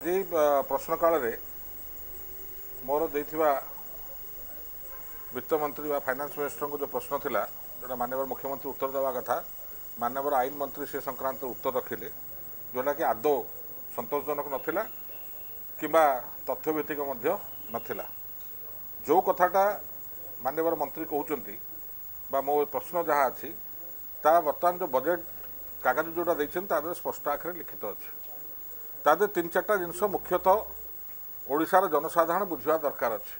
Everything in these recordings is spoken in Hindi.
जी प्रश्न काल रे मोर देथिबा वित्त मंत्री व फाइनेंस मिनिस्टर को जो प्रश्न थिला जोटा माननीय मुख्यमंत्री उत्तर देवा कथा माननीय आईन मंत्री से संक्रांत उत्तर रखिले जोटा कि आदौ संतोषजनक नथिला किंबा तथ्यभित्तिक मध्य नथिला जो कथाटा माननीय मंत्री कहउचंती बा मो प्रश्न जहाँ अच्छी ता बर्तमान जो बजेट कागज जोटा देछन ता स्पष्ट आखिर लिखित अच्छे तादे तीन चार्टा जिनस मुख्यतः ओडिशार जनसाधारण बुझा दरकार अच्छे।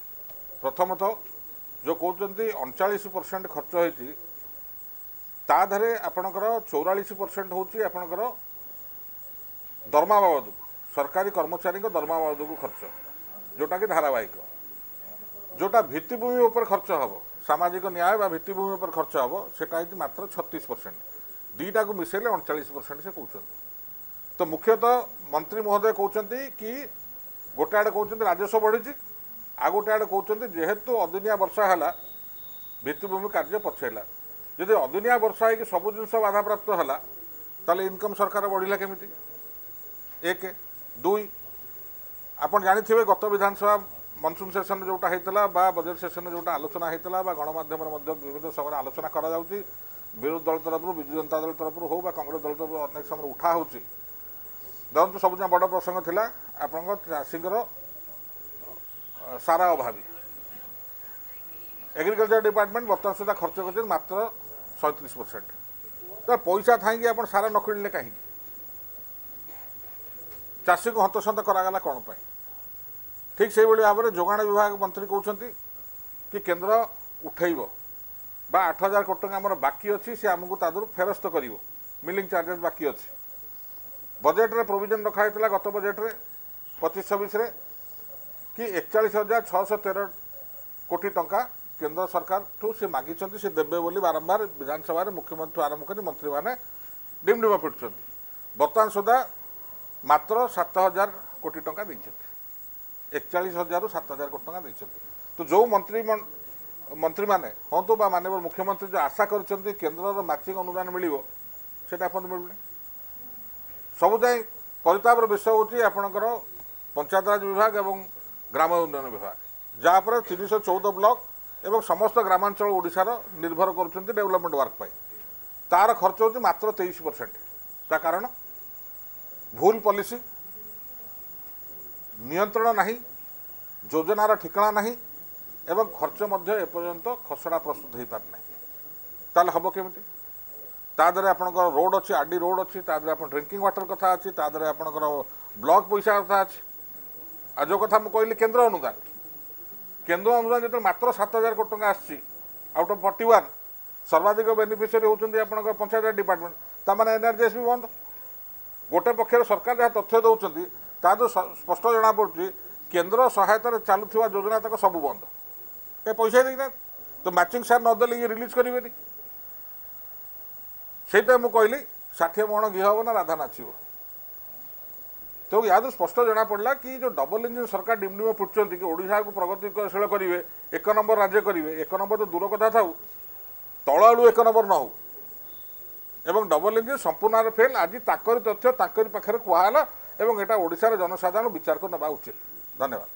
प्रथमतः जो कहते 39% खर्च होती ताधरे आपणकर 44% होची आपणकर दरमा बाबद सरकारी कर्मचारी दरमा बाबद को खर्च जोटा कि धारावाहिक जोटा भित्तिभूमि उपर खर्च हम सामाजिक न्याय बा भित्तिभूमि उपर खर्च हम सेटा मात्र 36% दीटा को मिसेले 39% से कहते। तो मुख्यतः मंत्री महोदय कहते कि गोटे आड़े कहते राजस्व बढ़ी आ गोटे आड़े कहते जेहेतु अदिनिया वर्षा है भित्तिभूमि कार्य पछेला जदि अदिनिया वर्षा है सब जिन बाधा प्राप्त है ताले इनकम सरकार बढ़िला केमिति एक दुई आपन जानिथिबे गत विधानसभा मनसून सेशन जोटा होता बा बजेट सेशन जोटा आलोचना होता बा गणमाध्यम विभिन्न समय आलोचना करा जाउची विरोधी दल तरफ विजु जनता दल तरफ हो बा कांग्रेस दल तरफ अनेक समय उठा होची देखो सब बड़ प्रसंग थिला आपन चाषीर सारा अभावी एग्रीकल्चर डिपार्टमेंट बर्तमान सुधा खर्च कर मात्र 37%। तो पैसा थी आप सारा न किणले कहीं चाषी को हतसंत करागला कौन पाई ठीक से भाव में जोगाण विभाग मंत्री कहते कि केन्द्र उठेब बा 8,000 कोटी टका आमर बाकी अच्छी सी आमको तादर फेरस्त कर मिलिंग चार्जेस बाकी अच्छी बजेट रे प्रोविजन रखाई गत बजेट रे 25-26 कि 41,613 कोटी टंका केंद्र सरकार ठू से मागी से देवे बोली बारंबार विधानसभा मुख्यमंत्री आरंभ कर मंत्री मैंने डिमडिम पिटुं बर्तमान सुधा मात्र 7,000 कोटी टंका देते 41,000 रू 7,000 कोटी टंका देते। तो जो मंत्री माने हूँ तो माननीय मुख्यमंत्री जो आशा कर केन्द्र मैचिंग अनुदान मिल से मिलूनी सब जाए परितापर विषय हूँ आपणकर पंचायतराज विभाग एवं ग्राम उन्नयन विभाग जहाँ पर 314 ब्लॉक एवं समस्त ग्रामांचल ओडिशार निर्भर कर डेवलपमेंट वर्क पाई तार खर्च हो मात्र 23%। ता कारण भूल पॉलिसी नियंत्रण नहीं योजनार ठिकाना नहीं एवं खर्च मध्य एपर्यंत खसड़ा प्रस्तुत हो पारना ताल हम केमिति तादरे आपणकर रोड अच्छी आरडी रोड अच्छी तादरे आप ड्रिंकिंग वाटर कथा अच्छी तादरे आपणकर ब्लॉक पैसा कथा अच्छी आ जो कथा मुझे कहली केन्द्र अनुदान जो मात्र 7,000 कोटी टंका आसी आउट ऑफ 41 सर्वाधिक बेनिफिशियरी होती आपंकर पंचायत डिपार्टमेंट ताने एनआरजीएस भी बंद गोटे पक्षर सरकार जहाँ तथ्य दौरान ता तो स्पष्ट जना पड़ी केन्द्र सहायतार चलुवा योजना तक सब बंद ए पैसा देना तो मैचिंग सार नदेले ये रिलीज करेंगे से मुझे कहली 60 मण घी हम ना राधा नाचब। तो यहाँ स्पष्ट जना पड़ा कि जो डबल इंजिन सरकार डिमडिम फुटुंट कि ओडिशा को प्रगतिशील करेंगे 1 नंबर राज्य करेंगे 1 नंबर तो दूर कथा था तल आड़ू 1 नंबर न हो एवं डबल इंजिन संपूर्ण फेल आज ताकरी तथ्य ताकरी पाखे कहला एवं यहाँ ओडिशार जनसाधारण विचार को नवा उचित। धन्यवाद।